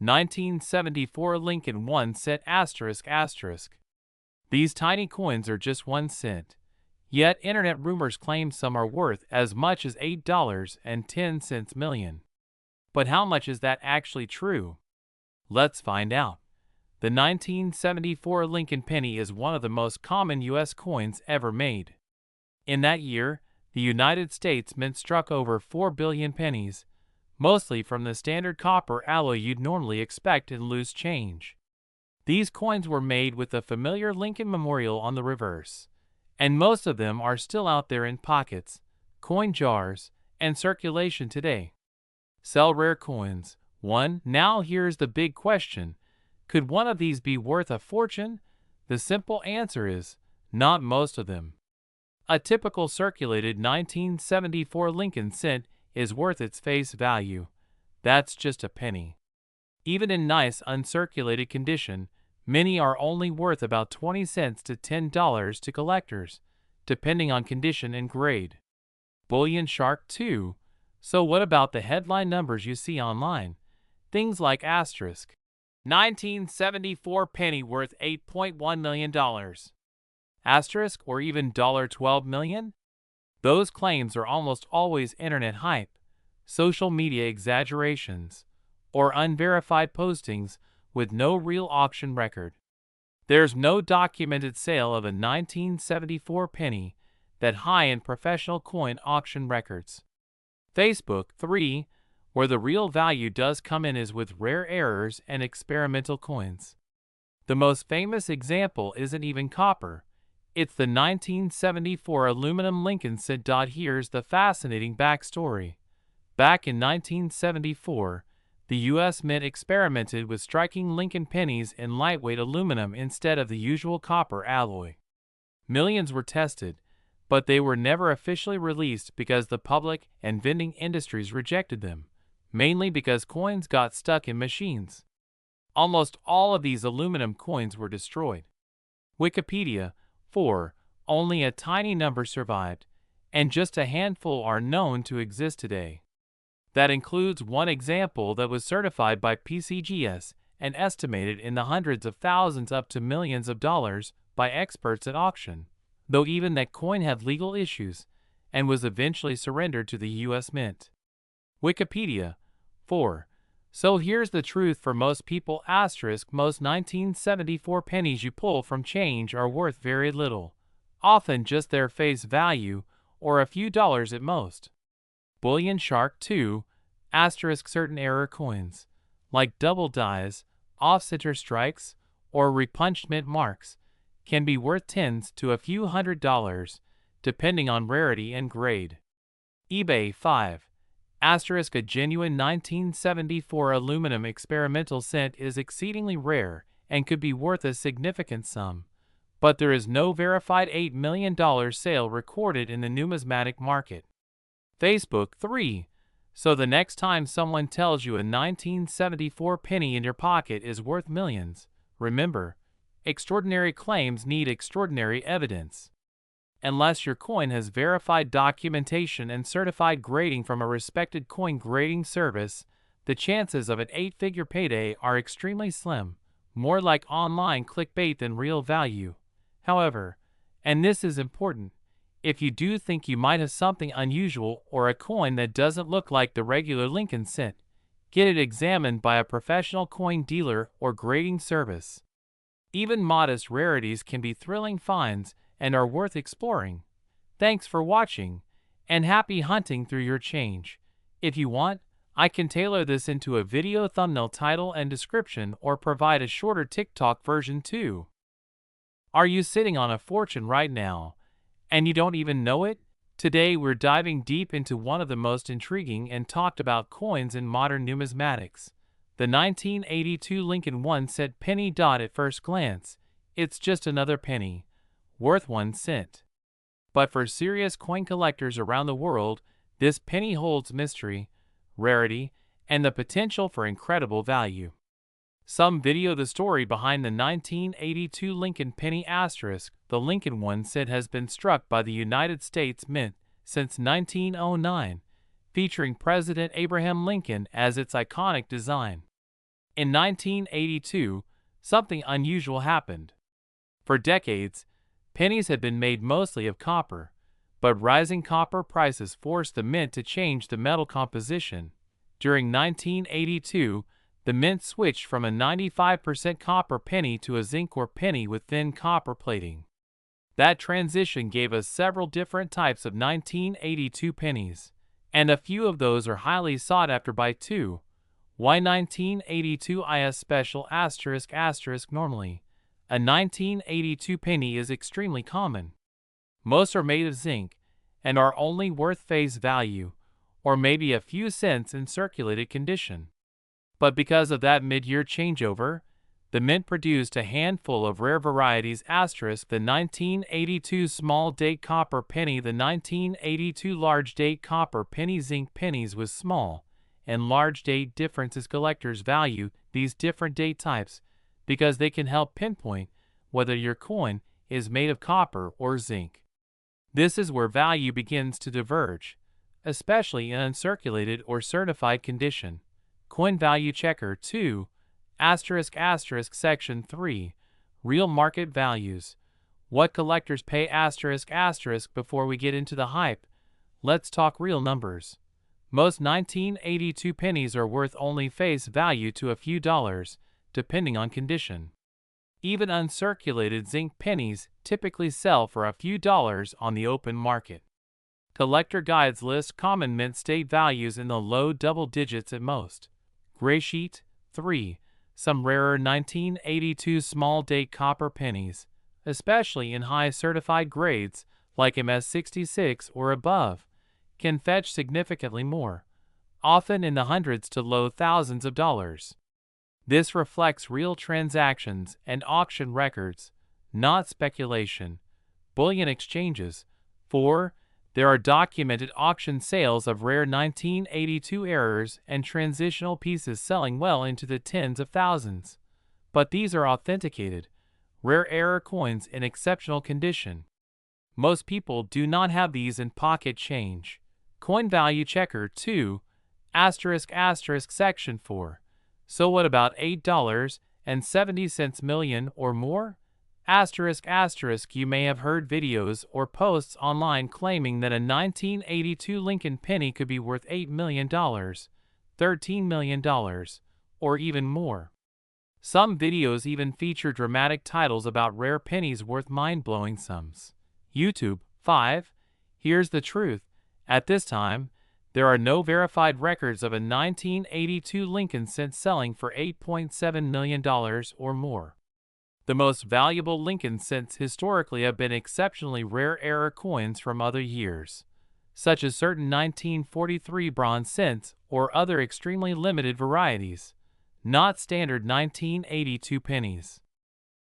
1974 Lincoln 1 cent ***. These tiny coins are just 1 cent. Yet internet rumors claim some are worth as much as $8.10 million. But how much is that actually true? Let's find out. The 1974 Lincoln penny is one of the most common U.S. coins ever made. In that year, the United States Mint struck over 4 billion pennies, mostly from the standard copper alloy you'd normally expect in loose change. These coins were made with the familiar Lincoln Memorial on the reverse, and most of them are still out there in pockets, coin jars, and circulation today. Sell rare coins. 1. Now here's the big question. Could one of these be worth a fortune? The simple answer is, not most of them. A typical circulated 1974 Lincoln cent is worth its face value. That's just a penny. Even in nice uncirculated condition, many are only worth about 20 cents to $10 to collectors, depending on condition and grade. Bullion Shark 2. So what about the headline numbers you see online? Things like asterisk. 1974 penny worth $8.1 million. Asterisk or even $12 million? Those claims are almost always internet hype, social media exaggerations, or unverified postings with no real auction record. There's no documented sale of a 1974 penny that high in professional coin auction records. Facebook 3. Where the real value does come in is with rare errors and experimental coins. The most famous example isn't even copper. It's the 1974 aluminum Lincoln cent. Here's the fascinating backstory. Back in 1974, the U.S. Mint experimented with striking Lincoln pennies in lightweight aluminum instead of the usual copper alloy. Millions were tested, but they were never officially released because the public and vending industries rejected them, mainly because coins got stuck in machines. Almost all of these aluminum coins were destroyed. Wikipedia 4. Only a tiny number survived, and just a handful are known to exist today. That includes one example that was certified by PCGS and estimated in the hundreds of thousands up to millions of dollars by experts at auction, though even that coin had legal issues and was eventually surrendered to the U.S. Mint. Wikipedia 4. So here's the truth for most people asterisk most 1974 pennies you pull from change are worth very little, often just their face value or a few dollars at most. Bullion Shark 2 asterisk certain error coins, like double dies, off-center strikes, or repunched mint marks, can be worth tens to a few $100s, depending on rarity and grade. eBay 5 asterisk a genuine 1974 aluminum experimental cent is exceedingly rare and could be worth a significant sum, but there is no verified $8 million sale recorded in the numismatic market. Facebook 3. So the next time someone tells you a 1974 penny in your pocket is worth millions, remember, extraordinary claims need extraordinary evidence. Unless your coin has verified documentation and certified grading from a respected coin grading service, the chances of an 8-figure payday are extremely slim, more like online clickbait than real value. However, and this is important, if you do think you might have something unusual or a coin that doesn't look like the regular Lincoln cent, get it examined by a professional coin dealer or grading service. Even modest rarities can be thrilling finds and are worth exploring. Thanks for watching, and happy hunting through your change. If you want, I can tailor this into a video thumbnail title and description or provide a shorter TikTok version too. Are you sitting on a fortune right now, and you don't even know it? Today we're diving deep into one of the most intriguing and talked about coins in modern numismatics, the 1982 Lincoln 1 cent penny. At first glance, it's just another penny, worth 1 cent. But for serious coin collectors around the world, this penny holds mystery, rarity, and the potential for incredible value. Some video the story behind the 1982 Lincoln penny asterisk. The Lincoln 1 cent has been struck by the United States Mint since 1909, featuring President Abraham Lincoln as its iconic design. In 1982, something unusual happened. For decades, pennies had been made mostly of copper, but rising copper prices forced the mint to change the metal composition. During 1982, the mint switched from a 95% copper penny to a zinc ore penny with thin copper plating. That transition gave us several different types of 1982 pennies, and a few of those are highly sought after by two. Why 1982 is special **** normally? A 1982 penny is extremely common. Most are made of zinc and are only worth face value, or maybe a few cents in circulated condition. But because of that mid-year changeover, the mint produced a handful of rare varieties ***, the 1982 small date copper penny, the 1982 large date copper penny. Zinc pennies with small and large date differences. Collectors value these different date types because they can help pinpoint whether your coin is made of copper or zinc. This is where value begins to diverge, especially in uncirculated or certified condition. Coin Value Checker 2 ***, Section 3 Real Market Values. What collectors pay ***. Before we get into the hype, let's talk real numbers. Most 1982 pennies are worth only face value to a few dollars, depending on condition. Even uncirculated zinc pennies typically sell for a few dollars on the open market. Collector guides list common mint state values in the low double digits at most. Gray Sheet 3 Some rarer 1982 small date copper pennies, especially in high certified grades like MS66 or above, can fetch significantly more, often in the hundreds to low thousands of dollars. This reflects real transactions and auction records, not speculation. Bullion exchanges. 4. There are documented auction sales of rare 1982 errors and transitional pieces selling well into the tens of thousands. But these are authenticated, rare error coins in exceptional condition. Most people do not have these in pocket change. Coin Value Checker 2 ***, Section 4 So what about $8.70 million or more? You may have heard videos or posts online claiming that a 1982 Lincoln penny could be worth $8 million, $13 million, or even more. Some videos even feature dramatic titles about rare pennies worth mind-blowing sums. YouTube 5 Here's the truth. At this time, there are no verified records of a 1982 Lincoln cent selling for $8.7 million or more. The most valuable Lincoln cents historically have been exceptionally rare error coins from other years, such as certain 1943 bronze cents or other extremely limited varieties, not standard 1982 pennies.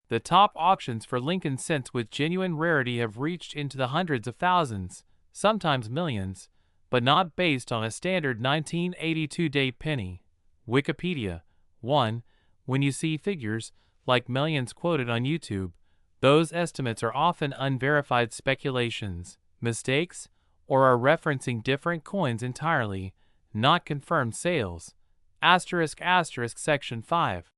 The top auctions for Lincoln cents with genuine rarity have reached into the hundreds of thousands, sometimes millions, but not based on a standard 1982 date penny. Wikipedia 1. When you see figures like millions quoted on YouTube, those estimates are often unverified speculations, mistakes, or are referencing different coins entirely, not confirmed sales. ***, Section 5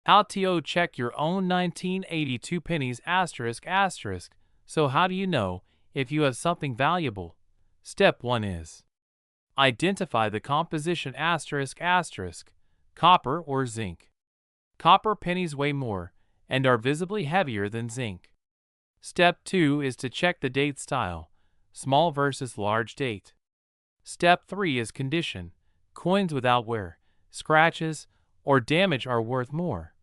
How to check your own 1982 pennies ***. So how do you know if you have something valuable? Step 1 is identify the composition ***, copper or zinc. Copper pennies weigh more and are visibly heavier than zinc. Step 2 is to check the date style, small versus large date. Step 3 is condition. Coins without wear, scratches, or damage are worth more.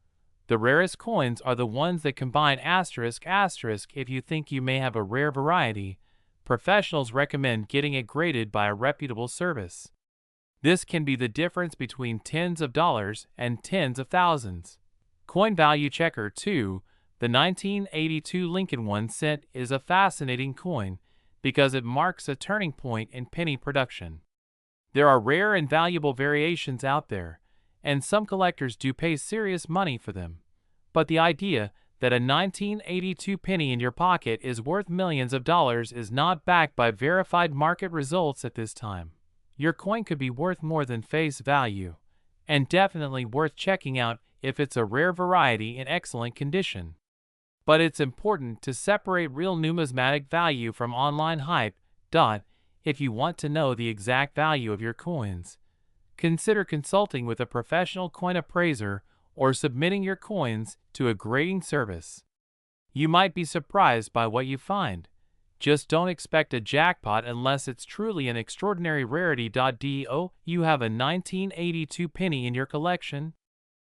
The rarest coins are the ones that combine ***. If you think you may have a rare variety, professionals recommend getting it graded by a reputable service. This can be the difference between tens of dollars and tens of thousands. Coin Value Checker 2 The 1982 Lincoln 1 cent is a fascinating coin because it marks a turning point in penny production. There are rare and valuable variations out there, and some collectors do pay serious money for them. But the idea that a 1982 penny in your pocket is worth millions of dollars is not backed by verified market results at this time. Your coin could be worth more than face value, and definitely worth checking out if it's a rare variety in excellent condition. But it's important to separate real numismatic value from online hype. If you want to know the exact value of your coins, consider consulting with a professional coin appraiser or submitting your coins to a grading service. You might be surprised by what you find. Just don't expect a jackpot unless it's truly an extraordinary rarity. Do you have a 1982 penny in your collection?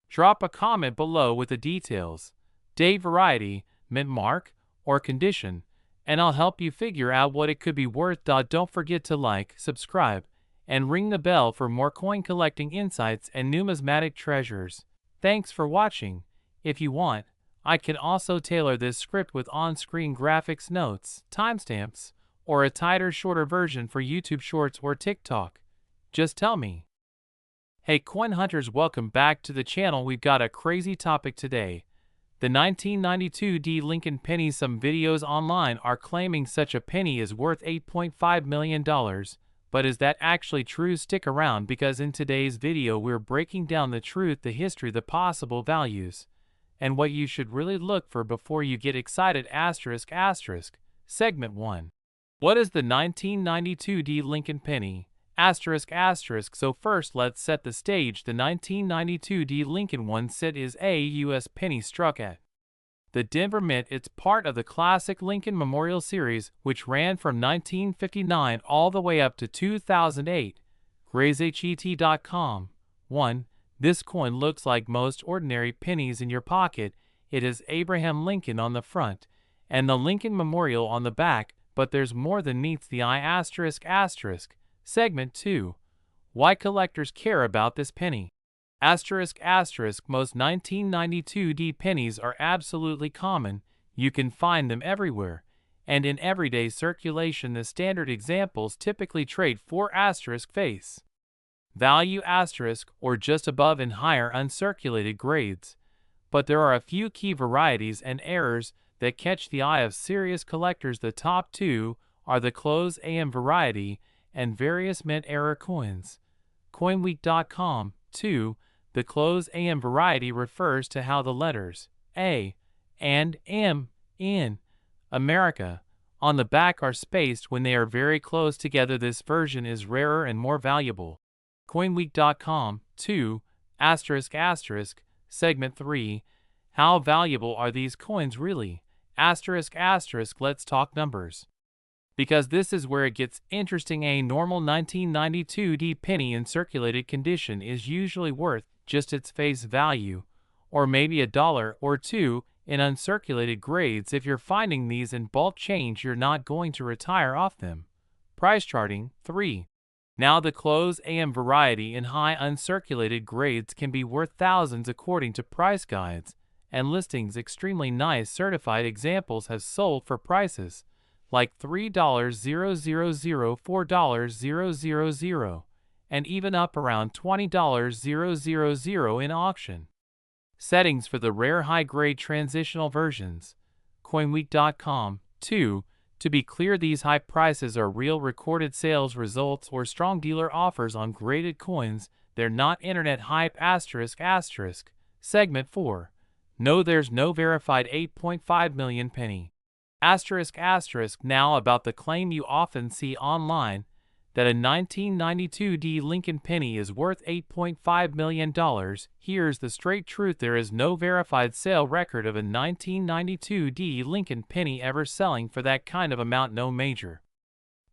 Drop a comment below with the details, date, variety, mint mark, or condition, and I'll help you figure out what it could be worth. Don't forget to like, subscribe, and ring the bell for more coin collecting insights and numismatic treasures. Thanks for watching. If you want, I can also tailor this script with on-screen graphics, notes, timestamps, or a tighter, shorter version for YouTube Shorts or TikTok. Just tell me. Hey coin hunters, welcome back to the channel. We've got a crazy topic today. The 1992 D Lincoln penny. Some videos online are claiming such a penny is worth $8.5 million, but is that actually true? Stick around because in today's video we're breaking down the truth, the history, the possible values, and what you should really look for before you get excited. Segment 1. What is the 1992 D Lincoln penny? So first let's set the stage. The 1992 D Lincoln 1 cent is a U.S. penny struck at the Denver Mint. It's part of the classic Lincoln Memorial series, which ran from 1959 all the way up to 2008. GraysHET.com. 1. This coin looks like most ordinary pennies in your pocket. It has Abraham Lincoln on the front and the Lincoln Memorial on the back, but there's more than meets the eye. Segment 2. Why collectors care about this penny. Most 1992 D pennies are absolutely common. You can find them everywhere and in everyday circulation. The standard examples typically trade for face value or just above in higher uncirculated grades. But there are a few key varieties and errors that catch the eye of serious collectors. The top two are the close AM variety and various mint error coins. Coinweek.com. 2. The close AM variety refers to how the letters A and M in America on the back are spaced when they are very close together. This version is rarer and more valuable. Coinweek.com. 2. Segment 3. How valuable are these coins really? Let's talk numbers, because this is where it gets interesting. A normal 1992 D penny in circulated condition is usually worth just its face value, or maybe $1 or $2 in uncirculated grades. If you're finding these in bulk change, you're not going to retire off them. Price charting. 3. Now the close AM variety in high uncirculated grades can be worth thousands according to price guides and listings. Extremely nice certified examples have sold for prices like $3,000, $4,000, and even up around $20,000 in auction. Settings for the rare high-grade transitional versions. Coinweek.com. 2. To be clear, these high prices are real recorded sales results or strong dealer offers on graded coins. They're not internet hype. Segment 4. No, there's no verified 8.5 million penny. Now about the claim you often see online that a 1992 D Lincoln penny is worth $8.5 million. Here's the straight truth. There is no verified sale record of a 1992 D Lincoln penny ever selling for that kind of amount. No major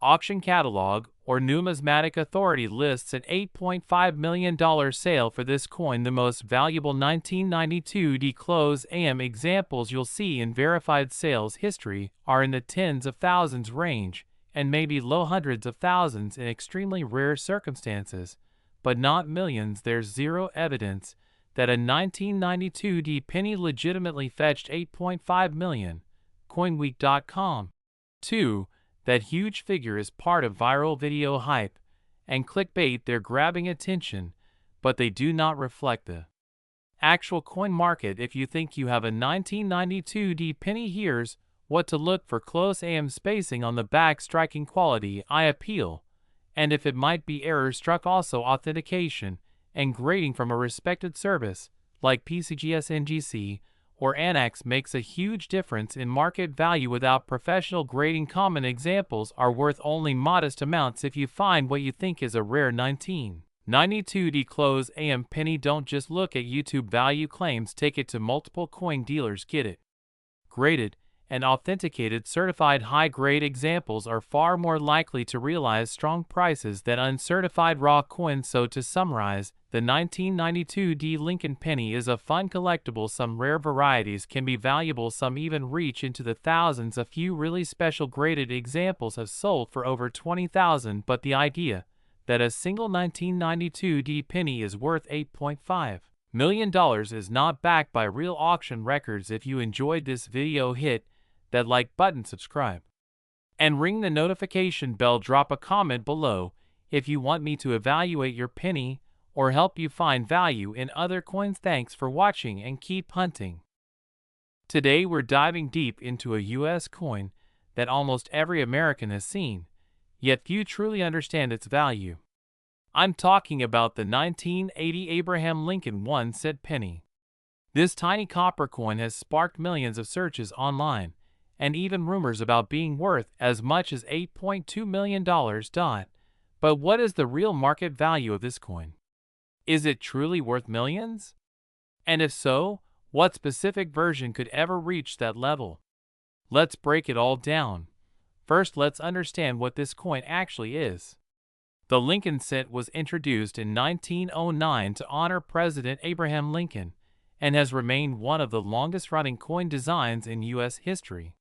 auction catalog or numismatic authority lists an $8.5 million sale for this coin. The most valuable 1992 D close AM examples you'll see in verified sales history are in the tens of thousands range and maybe low hundreds of thousands in extremely rare circumstances, but not millions. There's zero evidence that a 1992 D penny legitimately fetched $8.5 million. Coinweek.com. 2. That huge figure is part of viral video hype and clickbait. They're grabbing attention, but they do not reflect the actual coin market. If you think you have a 1992 D penny, here's what to look for. Close AM spacing on the back, striking quality, eye appeal, and if it might be error struck. Also authentication and grading from a respected service, like PCGS NGC or Annex, makes a huge difference in market value without professional grading. Common examples are worth only modest amounts if you find what you think is a rare 1992D close AM penny. Don't just look at YouTube value claims, take it to multiple coin dealers, get it graded and authenticated. Certified high-grade examples are far more likely to realize strong prices than uncertified raw coins. So to summarize, the 1992D Lincoln penny is a fun collectible. Some rare varieties can be valuable, some even reach into the thousands. A few really special graded examples have sold for over $20,000, but the idea that a single 1992D penny is worth $8.5 million is not backed by real auction records. If you enjoyed this video, hit that like button, subscribe, and ring the notification bell. Drop a comment below if you want me to evaluate your penny or help you find value in other coins. Thanks for watching and keep hunting. Today we're diving deep into a US coin that almost every American has seen, yet few truly understand its value. I'm talking about the 1980 Abraham Lincoln 1-cent penny. This tiny copper coin has sparked millions of searches online, and even rumors about being worth as much as $8.2 million. But what is the real market value of this coin? Is it truly worth millions? And if so, what specific version could ever reach that level? Let's break it all down. First, let's understand what this coin actually is. The Lincoln cent was introduced in 1909 to honor President Abraham Lincoln and has remained one of the longest-running coin designs in U.S. history.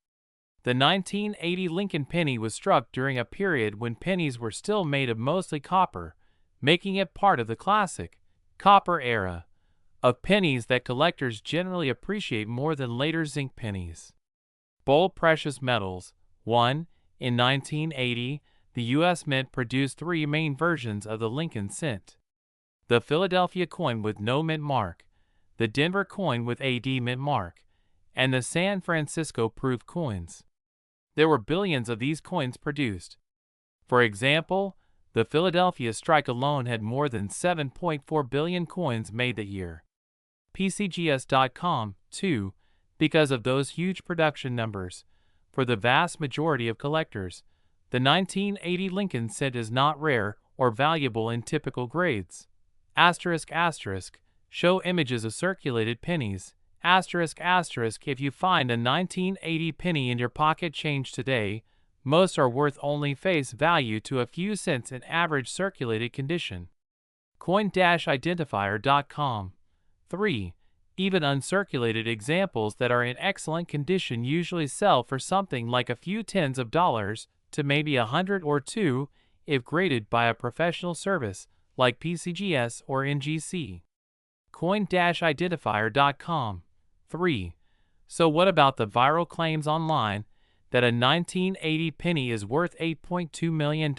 The 1980 Lincoln penny was struck during a period when pennies were still made of mostly copper, making it part of the classic copper era of pennies that collectors generally appreciate more than later zinc pennies. Bold precious metals. 1. In 1980, the U.S. Mint produced three main versions of the Lincoln cent: the Philadelphia coin with no mint mark, the Denver coin with a D mint mark, and the San Francisco proof coins. There were billions of these coins produced. For example, the Philadelphia strike alone had more than 7.4 billion coins made that year. PCGS.com, too, because of those huge production numbers. For the vast majority of collectors, the 1980 Lincoln cent is not rare or valuable in typical grades. ***, show images of circulated pennies. ***, if you find a 1980 penny in your pocket change today, most are worth only face value to a few cents in average circulated condition. Coin-identifier.com. 3. Even uncirculated examples that are in excellent condition usually sell for something like a few tens of dollars to maybe $100 or $2 if graded by a professional service like PCGS or NGC. Coin-identifier.com. 3. So what about the viral claims online that a 1980 penny is worth $8.2 million?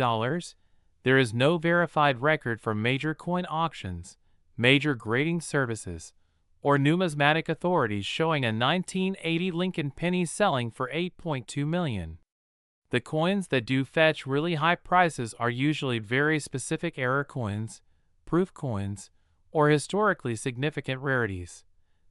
There is no verified record from major coin auctions, major grading services, or numismatic authorities showing a 1980 Lincoln penny selling for $8.2 million. The coins that do fetch really high prices are usually very specific error coins, proof coins, or historically significant rarities.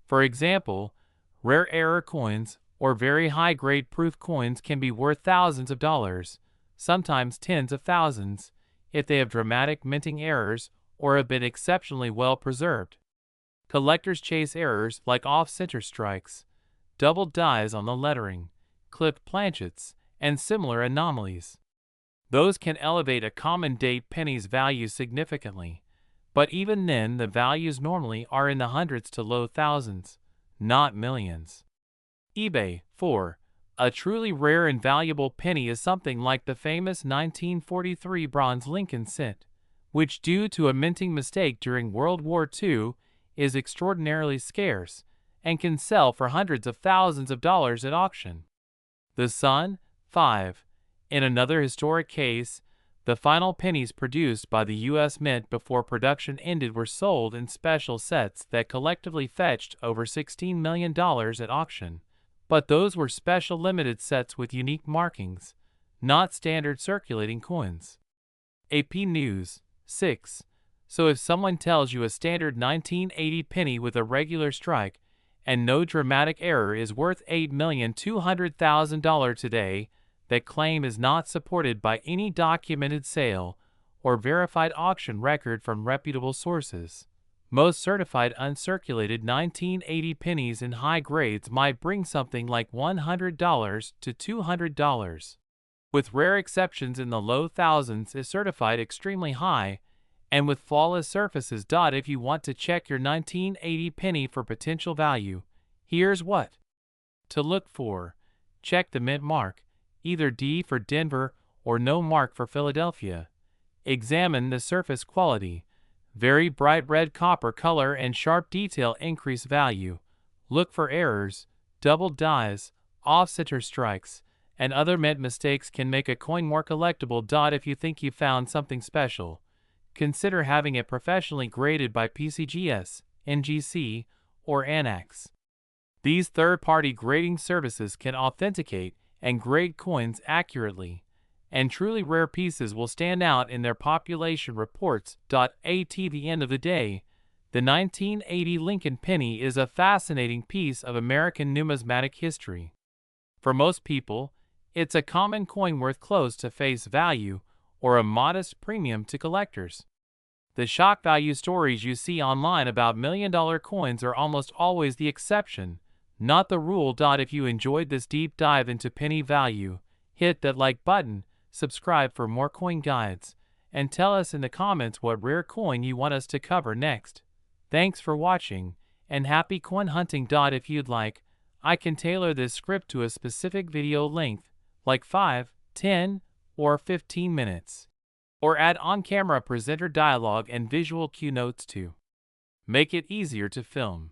For example, rare error coins or very high-grade proof coins can be worth thousands of dollars, sometimes tens of thousands, if they have dramatic minting errors or have been exceptionally well preserved. Collectors chase errors like off-center strikes, double dies on the lettering, clipped planchets, and similar anomalies. Those can elevate a common date penny's value significantly, but even then the values normally are in the hundreds to low thousands, not millions. eBay. 4. A truly rare and valuable penny is something like the famous 1943 bronze Lincoln cent, which due to a minting mistake during World War II is extraordinarily scarce and can sell for hundreds of thousands of dollars at auction. The Sun. 5. In another historic case, the final pennies produced by the U.S. Mint before production ended were sold in special sets that collectively fetched over $16 million at auction, but those were special limited sets with unique markings, not standard circulating coins. AP News. 6. So if someone tells you a standard 1980 penny with a regular strike and no dramatic error is worth $8,200,000 today, that claim is not supported by any documented sale or verified auction record from reputable sources. Most certified uncirculated 1980 pennies in high grades might bring something like $100 to $200. With rare exceptions in the low thousands is certified extremely high, and with flawless surfaces. If you want to check your 1980 penny for potential value, here's what to look for. Check the mint mark, either D for Denver or no mark for Philadelphia. Examine the surface quality. Very bright red copper color and sharp detail increase value. Look for errors, double dies, off-center strikes, and other mint mistakes can make a coin more collectible. If you think you found something special, consider having it professionally graded by PCGS, NGC, or ANAX. These third-party grading services can authenticate and grade coins accurately, and truly rare pieces will stand out in their population reports. At the end of the day, the 1980 Lincoln penny is a fascinating piece of American numismatic history. For most people, it's a common coin worth close to face value or a modest premium to collectors. The shock value stories you see online about million-dollar coins are almost always the exception, not the rule. If you enjoyed this deep dive into penny value, hit that like button, subscribe for more coin guides, and tell us in the comments what rare coin you want us to cover next. Thanks for watching, and happy coin hunting. If you'd like, I can tailor this script to a specific video length, like 5, 10, or 15 minutes. Or add on-camera presenter dialogue and visual cue notes to make it easier to film.